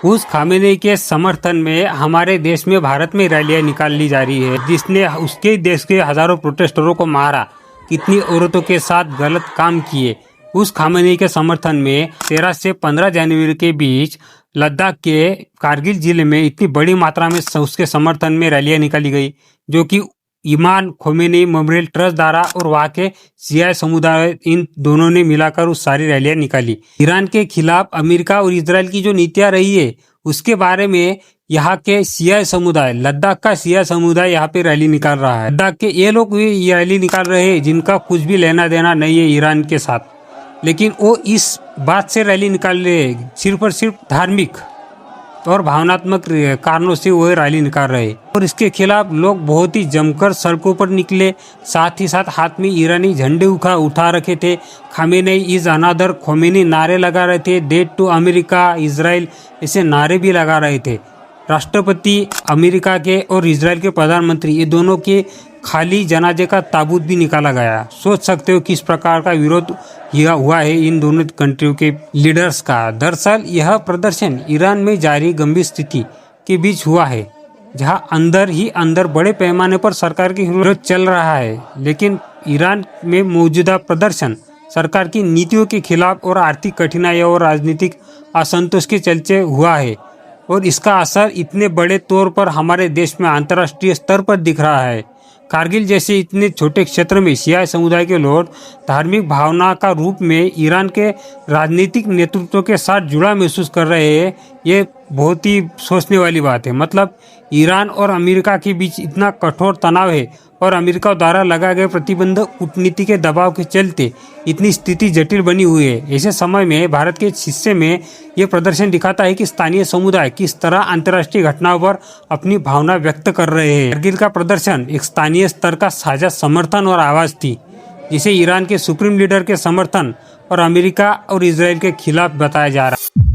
उस खामेनेई के समर्थन में हमारे देश में भारत में रैलियां निकाली जा रही है, जिसने उसके देश के हजारों प्रोटेस्टरों को मारा, कितनी औरतों के साथ गलत काम किए। उस खामेनेई के समर्थन में 13 से 15 जनवरी के बीच लद्दाख के कारगिल जिले में इतनी बड़ी मात्रा में उसके समर्थन में रैलियां निकाली गई, जो कि इमाम खोमेनी मेमोरियल ट्रस्ट द्वारा और वहाँ के शिया समुदाय, इन दोनों ने मिलाकर उस सारी रैलियां निकाली। ईरान के खिलाफ अमेरिका और इजराइल की जो नीतियां रही है उसके बारे में यहाँ के शिया समुदाय, लद्दाख का शिया समुदाय यहाँ पे रैली निकाल रहा है। लद्दाख के ये लोग भी ये रैली निकाल रहे हैं जिनका कुछ भी लेना देना नहीं है ईरान के साथ, लेकिन वो इस बात से रैली निकाल रहे हैं, सिर्फ और सिर्फ धार्मिक और भावनात्मक कारणों से वो रैली निकाल रहे हैं। और इसके खिलाफ लोग बहुत ही जमकर सड़कों पर निकले, साथ ही साथ हाथ में ईरानी झंडे उठा रखे थे। खामेनेई इज अनदर खोमेनी नारे लगा रहे थे, डेट टू अमेरिका, इजराइल, ऐसे नारे भी लगा रहे थे। राष्ट्रपति अमेरिका के और इजराइल के प्रधानमंत्री, ये दोनों के खाली जनाजे का ताबूत भी निकाला गया। सोच सकते हो किस प्रकार का विरोध हुआ है इन दोनों कंट्रियों के लीडर्स का। दरअसल यह प्रदर्शन ईरान में जारी गंभीर स्थिति के बीच हुआ है, जहां अंदर ही अंदर बड़े पैमाने पर सरकार की विरोध चल रहा है। लेकिन ईरान में मौजूदा प्रदर्शन सरकार की नीतियों के खिलाफ और आर्थिक कठिनाइयों और राजनीतिक असंतोष के चलते हुआ है, और इसका असर इतने बड़े तौर पर हमारे देश में अंतर्राष्ट्रीय स्तर पर दिख रहा है। कारगिल जैसे इतने छोटे क्षेत्र में शिया समुदाय के लोग धार्मिक भावना का रूप में ईरान के राजनीतिक नेतृत्व के साथ जुड़ा महसूस कर रहे हैं। ये बहुत ही सोचने वाली बात है। मतलब ईरान और अमेरिका के बीच इतना कठोर तनाव है और अमेरिका द्वारा लगाए गए प्रतिबंध, कूटनीति के दबाव के चलते इतनी स्थिति जटिल बनी हुई है। ऐसे समय में भारत के हिस्से में ये प्रदर्शन दिखाता है कि स्थानीय समुदाय किस तरह अंतर्राष्ट्रीय घटनाओं पर अपनी भावना व्यक्त कर रहे हैं। कारगिल का प्रदर्शन एक स्थानीय स्तर का साझा समर्थन और आवाज़ थी, जिसे ईरान के सुप्रीम लीडर के समर्थन और अमेरिका और इजराइल के खिलाफ बताया जा रहा है।